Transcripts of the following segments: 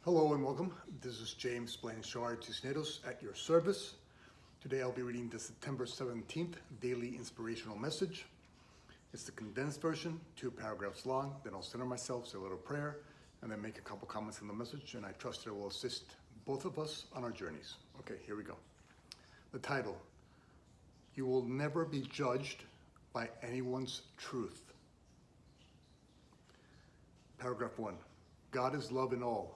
Hello and welcome. This is James Blanchard Cisneros at your service. Today I'll be reading the September 17th Daily Inspirational Message. It's the condensed version, 2 paragraphs long. Then I'll center myself, say a little prayer, and then make a couple comments on the message, and I trust it will assist both of us on our journeys. Okay, here we go. The title, You Will Never Be Judged by Anyone's Truth. Paragraph 1, God is love in all.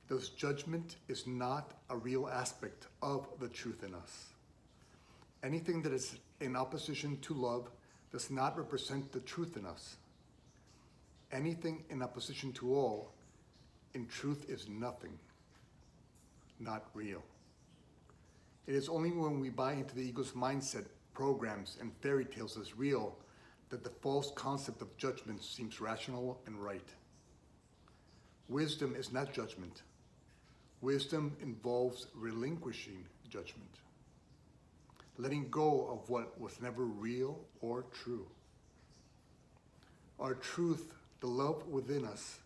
Thus judgment is not a real aspect of the truth in us. Anything that is in opposition to love does not represent the truth in us. Anything in opposition to all, in truth, is nothing, not real. It is only when we buy into the ego's mindset, programs, and fairy tales as real that the false concept of judgment seems rational and right. Wisdom is not judgment. Wisdom involves relinquishing judgment, letting go of what was never real or true. Our truth, the love within us,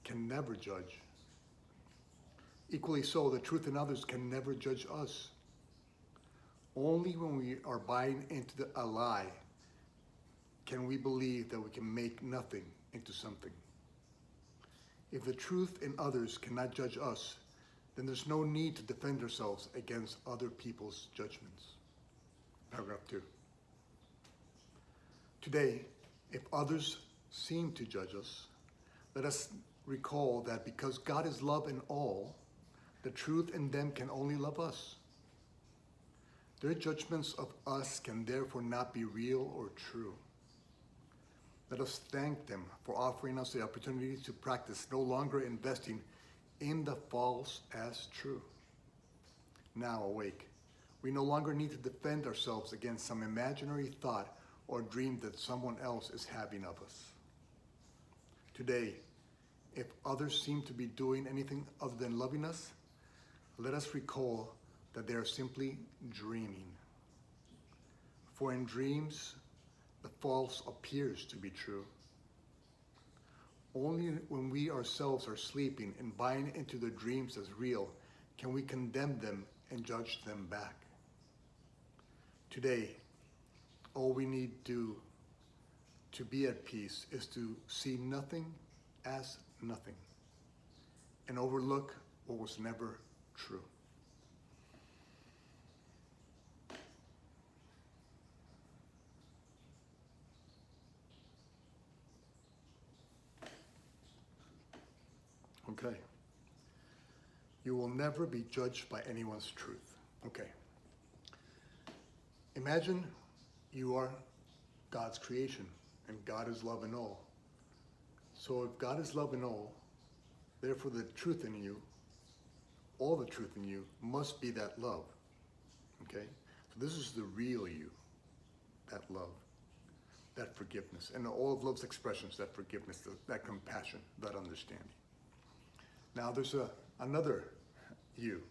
can never judge. Equally so, the truth in others can never judge us. Only when we are buying into a lie can we believe that we can make nothing into something. If the truth in others cannot judge us, then there's no need to defend ourselves against other people's judgments. Paragraph 2. Today, if others seem to judge us, let us recall that because God is love in all, the truth in them can only love us. Their judgments of us can therefore not be real or true. Let us thank them for offering us the opportunity to practice no longer investing in the false as true. Now awake. We no longer need to defend ourselves against some imaginary thought or dream that someone else is having of us. Today, if others seem to be doing anything other than loving us, let us recall that they are simply dreaming. For in dreams, the false appears to be true. Only when we ourselves are sleeping and buying into their dreams as real can we condemn them and judge them back. Today, all we need to be at peace is to see nothing as nothing and overlook what was never true. Okay. You will never be judged by anyone's truth. Okay. Imagine you are God's creation and God is love in all. So if God is love in all, therefore the truth in you, all the truth in you, must be that love. Okay? So this is the real you, that love, that forgiveness, and all of love's expressions, that forgiveness, that compassion, that understanding. Now there's another you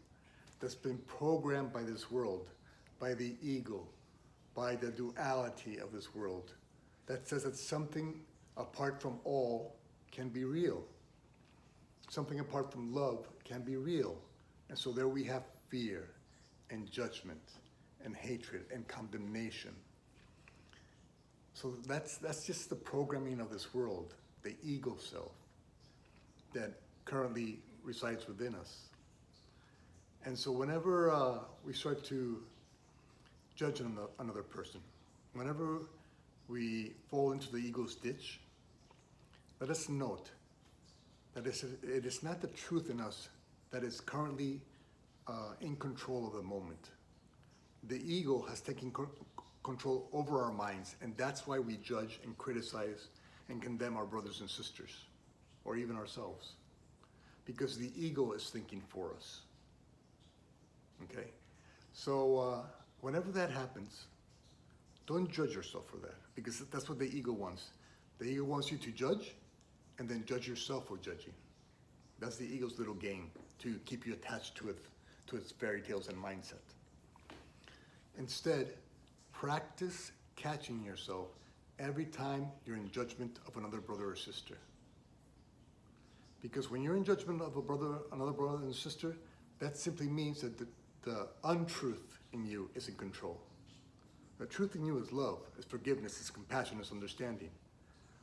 that's been programmed by this world, by the ego, by the duality of this world, that says that something apart from all can be real. Something apart from love can be real. And so there we have fear and judgment and hatred and condemnation. So that's just the programming of this world, the ego self that currently resides within us. And so whenever we start to judge another person, whenever we fall into the ego's ditch, let us note that it is not the truth in us that is currently in control of the moment. The ego has taken control over our minds, and that's why we judge and criticize and condemn our brothers and sisters, or even ourselves. Because the ego is thinking for us. Okay? So whenever that happens, don't judge yourself for that, because that's what the ego wants. The ego wants you to judge and then judge yourself for judging. That's the ego's little game, to keep you attached to its fairy tales and mindset. Instead, practice catching yourself every time you're in judgment of another brother or sister. Because when you're in judgment of another brother and sister, that simply means that the untruth in you is in control. The truth in you is love, is forgiveness, is compassion, is understanding.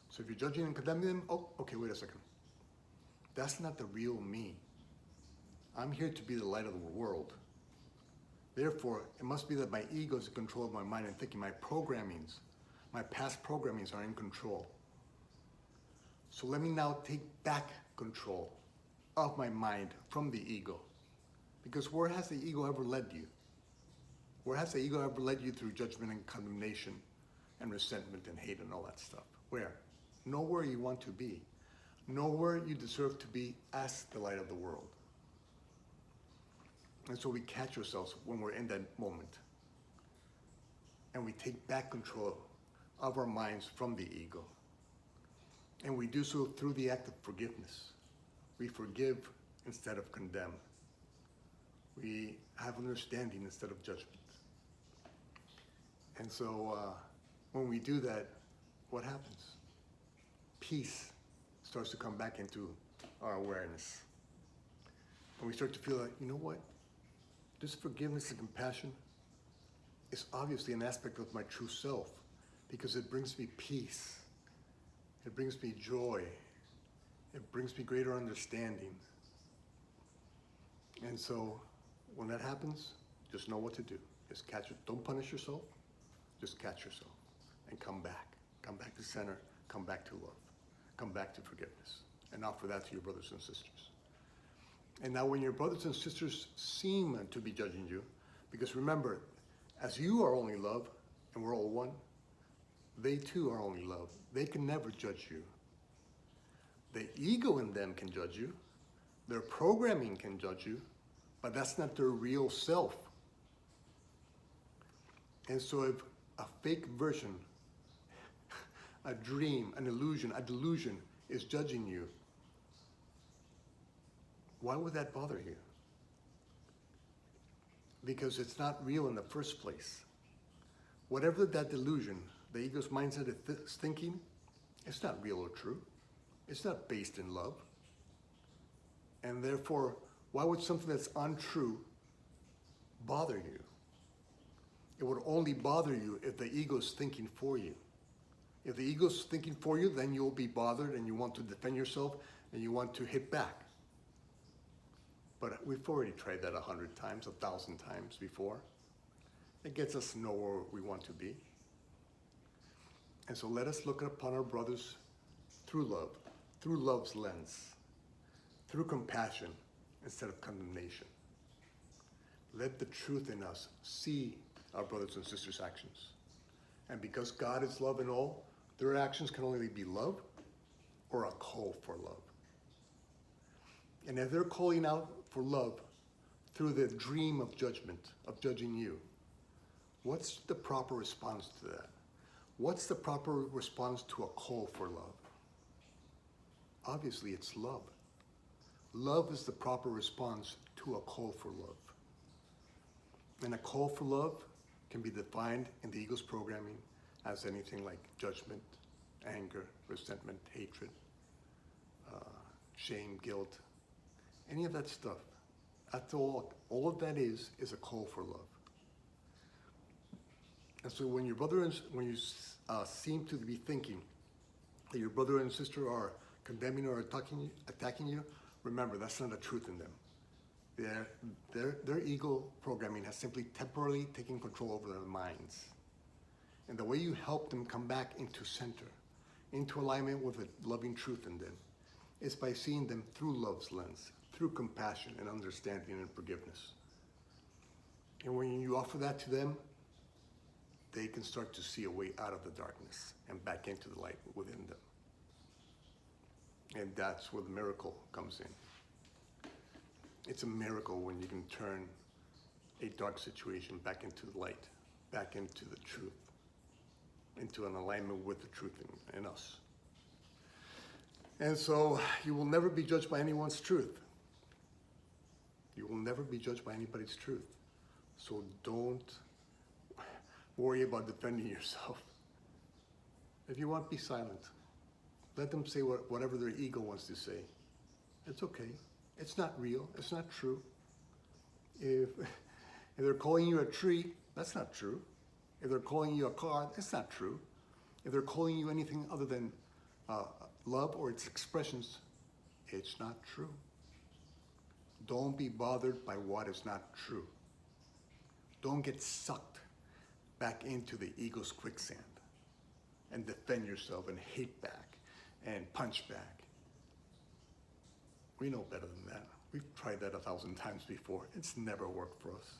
So if you're judging and condemning them, oh, okay, wait a second. That's not the real me. I'm here to be the light of the world. Therefore, it must be that my ego is in control of my mind and thinking. My programmings, my past programmings are in control. So let me now take back control of my mind from the ego. Because where has the ego ever led you? Where has the ego ever led you through judgment and condemnation and resentment and hate and all that stuff? Where? Nowhere you want to be. Nowhere you deserve to be as the light of the world. And so we catch ourselves when we're in that moment. And we take back control of our minds from the ego. And we do so through the act of forgiveness. We forgive instead of condemn. We have understanding instead of judgment. And so when we do that, what happens? Peace starts to come back into our awareness. And we start to feel like, you know what? This forgiveness and compassion is obviously an aspect of my true self because it brings me peace. It brings me joy. It brings me greater understanding. And so when that happens, just know what to do. Just catch it. Don't punish yourself. Just catch yourself and come back. Come back to center. Come back to love. Come back to forgiveness. And offer that to your brothers and sisters. And now when your brothers and sisters seem to be judging you, because remember, as you are only love, and we're all one, they too are only love. They can never judge you. The ego in them can judge you. Their programming can judge you, but that's not their real self. And so if a fake version, a dream, an illusion, a delusion is judging you, why would that bother you? Because it's not real in the first place. Whatever that delusion, the ego's mindset is thinking, it's not real or true. It's not based in love. And therefore, why would something that's untrue bother you? It would only bother you if the ego's thinking for you. If the ego's thinking for you, then you'll be bothered and you want to defend yourself and you want to hit back. But we've already tried that 100 times, 1,000 times before. It gets us nowhere we want to be. And so let us look upon our brothers through love's lens, through compassion instead of condemnation. Let the truth in us see our brothers and sisters' actions. And because God is love in all, their actions can only be love or a call for love. And if they're calling out for love through the dream of judgment, of judging you, what's the proper response to that? What's the proper response to a call for love? Obviously, it's love. Love is the proper response to a call for love. And a call for love can be defined in the ego's programming as anything like judgment, anger, resentment, hatred, shame, guilt, any of that stuff. That's all of that is a call for love. And so when you seem to be thinking that your brother and sister are condemning or attacking you, remember that's not the truth in them. Their ego programming has simply temporarily taken control over their minds. And the way you help them come back into center, into alignment with the loving truth in them, is by seeing them through love's lens, through compassion and understanding and forgiveness. And when you offer that to them, they can start to see a way out of the darkness and back into the light within them. And that's where the miracle comes in. It's a miracle when you can turn a dark situation back into the light, back into the truth, into an alignment with the truth in us. And so you will never be judged by anyone's truth. You will never be judged by anybody's truth. So don't worry about defending yourself. If you want, be silent. Let them say whatever their ego wants to say. It's okay. It's not real. It's not true. If they're calling you a tree, that's not true. If they're calling you a car, that's not true. If they're calling you anything other than love or its expressions, it's not true. Don't be bothered by what is not true. Don't get sucked back into the ego's quicksand and defend yourself and hate back and punch back. We know better than that. We've tried that 1,000 times before. It's never worked for us.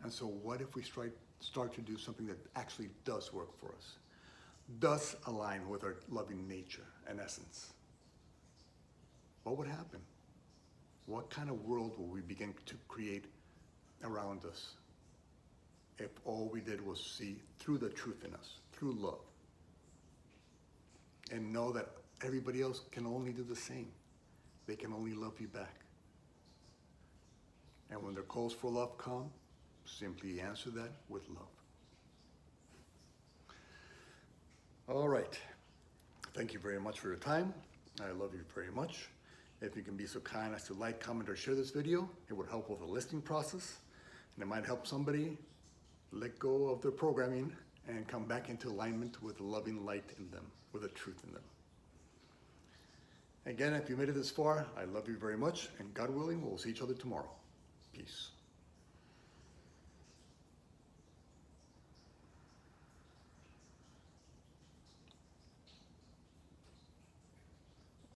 And so what if we start to do something that actually does work for us, does align with our loving nature and essence? What would happen? What kind of world will we begin to create around us if all we did was see through the truth in us, through love, and know that everybody else can only do the same? They can only love you back. And when their calls for love come, simply answer that with love. All right. Thank you very much for your time. I love you very much. If you can be so kind as to like, comment, or share this video, it would help with the listing process. And it might help somebody let go of their programming and come back into alignment with the loving light in them, with the truth in them. Again, if you made it this far, I love you very much. And God willing, we'll see each other tomorrow. Peace.